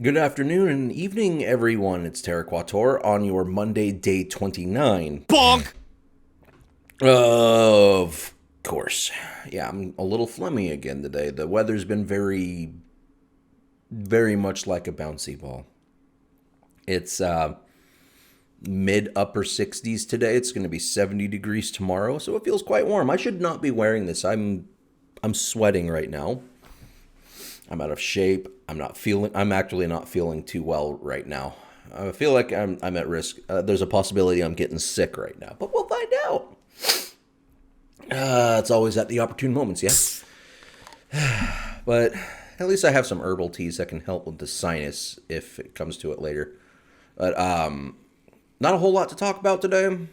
Good afternoon and evening, everyone. It's Terra Quator on your Monday, day 29. Bonk! Of course. Yeah, I'm a little phlegmy again today. The weather's been very much like a bouncy ball. It's mid upper 60s today. It's going to be 70 degrees tomorrow, so it feels quite warm. I should not be wearing this. I'm sweating right now. I'm out of shape. I'm actually not feeling too well right now. I feel like I'm at risk. There's a possibility I'm getting sick right now, but we'll find out. It's always at the opportune moments, yeah. But at least I have some herbal teas that can help with the sinus if it comes to it later. But not a whole lot to talk about today,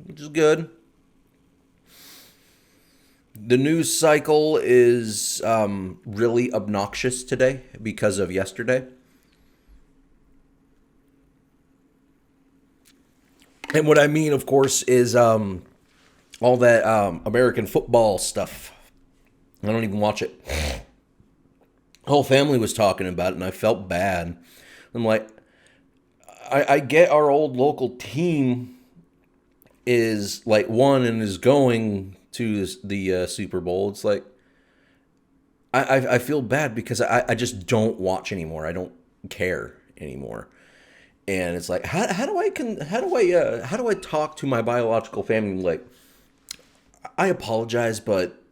which is good. The news cycle is really obnoxious today because of yesterday. And what I mean, of course, is all that American football stuff. I don't even watch it. The whole family was talking about it, and I felt bad. I'm like, I get our old local team is like won and is going to the Super Bowl. It's like I feel bad because I just don't watch anymore. I don't care anymore. And it's like how do I talk to my biological family like I apologize, but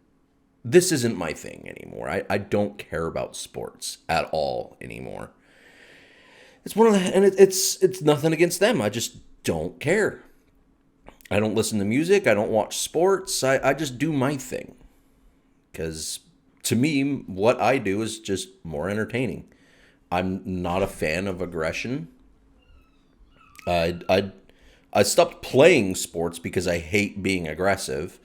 this isn't my thing anymore. I don't care about sports at all anymore. It's one of the, and it's nothing against them. I just don't care. I don't listen to music. I don't watch sports. I just do my thing because to me, what I do is just more entertaining. I'm not a fan of aggression. I I I stopped playing sports because I hate being aggressive.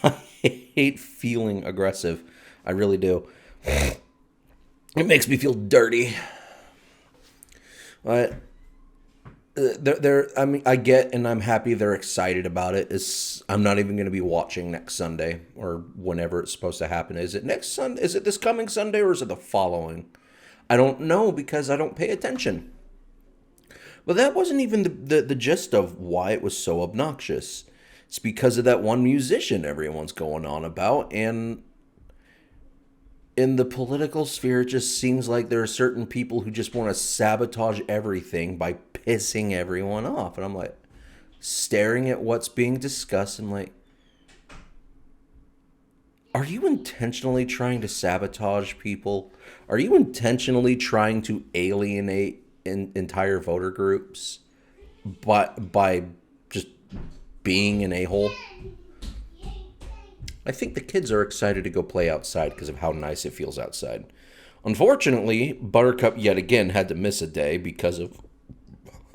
I hate feeling aggressive. I really do. It makes me feel dirty. But I mean, I get and I'm happy they're excited about it. I'm not even going to be watching next Sunday or whenever it's supposed to happen. Is it next Sunday? Is it this coming Sunday or is it the following? I don't know because I don't pay attention. But that wasn't even the gist of why it was so obnoxious. It's because of that one musician everyone's going on about. And in the political sphere, it just seems like there are certain people who just want to sabotage everything by pissing everyone off. And I'm like, staring at what's being discussed and like, are you intentionally trying to sabotage people? Are you intentionally trying to alienate entire voter groups by just being an a-hole? I think the kids are excited to go play outside because of how nice it feels outside. Unfortunately, Buttercup yet again had to miss a day because of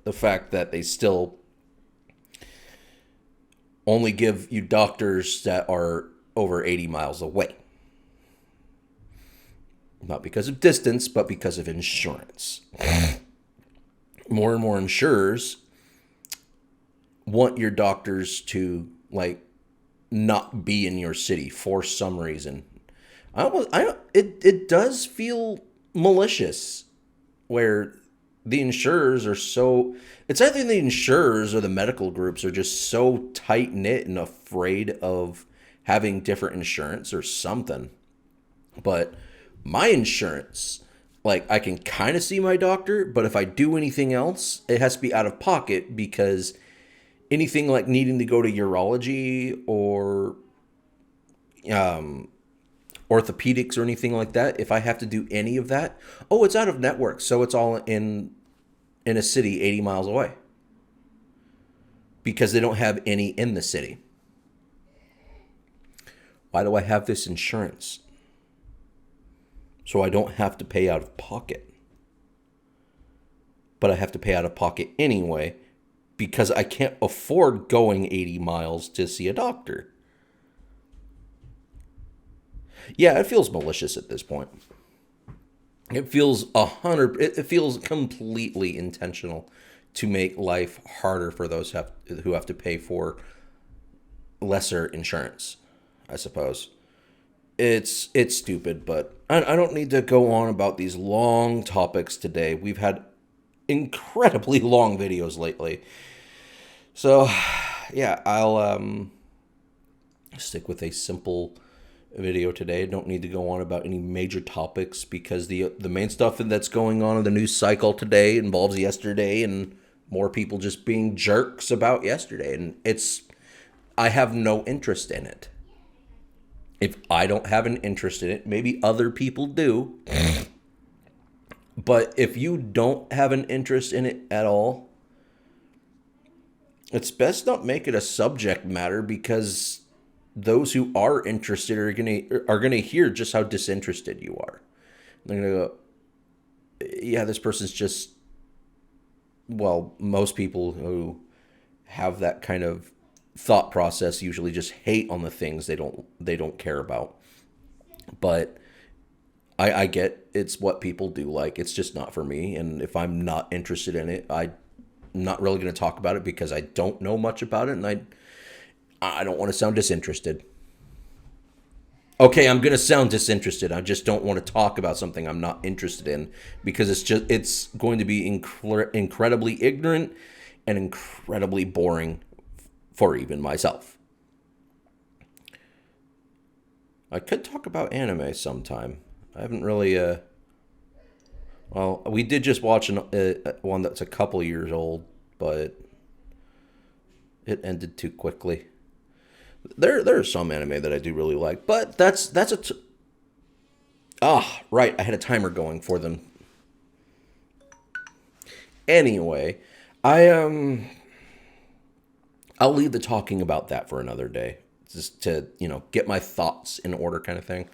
the fact that they still only give you doctors that are over 80 miles away. Not because of distance, but because of insurance. More and more insurers want your doctors to like not be in your city for some reason. It does feel malicious where the insurers are so. It's either the insurers or the medical groups are just so tight knit and afraid of having different insurance or something. But my insurance, like I can kind of see my doctor, but if I do anything else, it has to be out of pocket because anything like needing to go to urology or um, orthopedics or anything like that, if I have to do any of that, oh, it's out of network, so it's all in a city 80 miles away because they don't have any in the city. Why do I have this insurance? So I don't have to pay out of pocket. But I have to pay out of pocket anyway because I can't afford going 80 miles to see a doctor. Yeah, it feels malicious at this point. It feels it feels completely intentional to make life harder for those who have to pay for lesser insurance, I suppose. It's stupid, but I don't need to go on about these long topics today. We've had incredibly long videos lately. So, yeah, I'll stick with a simple video today. Don't need to go on about any major topics because the main stuff that's going on in the news cycle today involves yesterday and more people just being jerks about yesterday, and I have no interest in it. If I don't have an interest in it, maybe other people do. But if you don't have an interest in it at all, it's best not make it a subject matter because those who are interested are gonna hear just how disinterested you are. They're gonna go, yeah, this person's just, well, most people who have that kind of thought process usually just hate on the things they don't care about. But I get it's what people do like. It's just not for me. And if I'm not interested in it, I'm not really going to talk about it because I don't know much about it, and I don't want to sound disinterested. Okay, I'm going to sound disinterested. I just don't want to talk about something I'm not interested in because it's going to be incredibly ignorant and incredibly boring for even myself. I could talk about anime sometime. I haven't really well, we did just watch one that's a couple years old, but it ended too quickly. There's some anime that I do really like, but right, I had a timer going for them. Anyway, I'll leave the talking about that for another day, just to get my thoughts in order, kind of thing.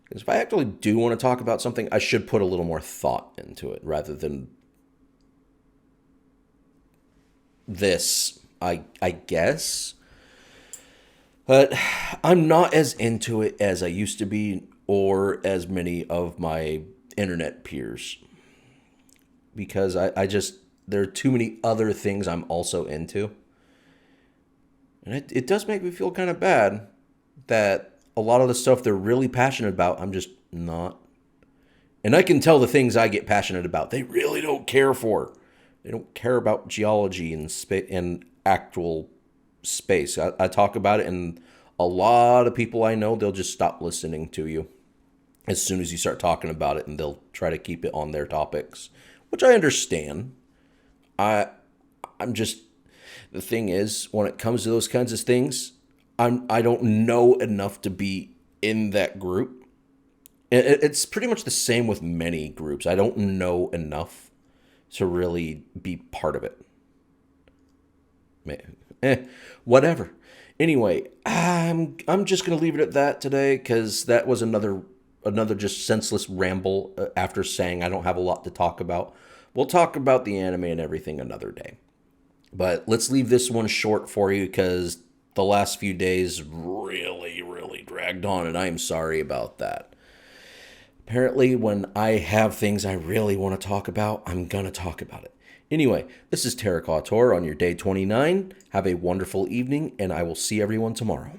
Because if I actually do want to talk about something, I should put a little more thought into it rather than this. I guess. But I'm not as into it as I used to be, or as many of my internet peers. Because I just, there are too many other things I'm also into. And it does make me feel kind of bad that a lot of the stuff they're really passionate about, I'm just not. And I can tell the things I get passionate about, they really don't care for. They don't care about geology and actual space. I talk about it, and a lot of people I know, they'll just stop listening to you as soon as you start talking about it, and they'll try to keep it on their topics, which I understand. I'm just, the thing is, when it comes to those kinds of things, I don't know enough to be in that group. It's pretty much the same with many groups. I don't know enough to really be part of it. Whatever. Anyway, I'm just gonna leave it at that today because that was another just senseless ramble. After saying I don't have a lot to talk about, we'll talk about the anime and everything another day. But let's leave this one short for you because the last few days really, really dragged on, and I am sorry about that. Apparently, when I have things I really want to talk about, I'm going to talk about it. Anyway, this is Terracotta on your day 29. Have a wonderful evening, and I will see everyone tomorrow.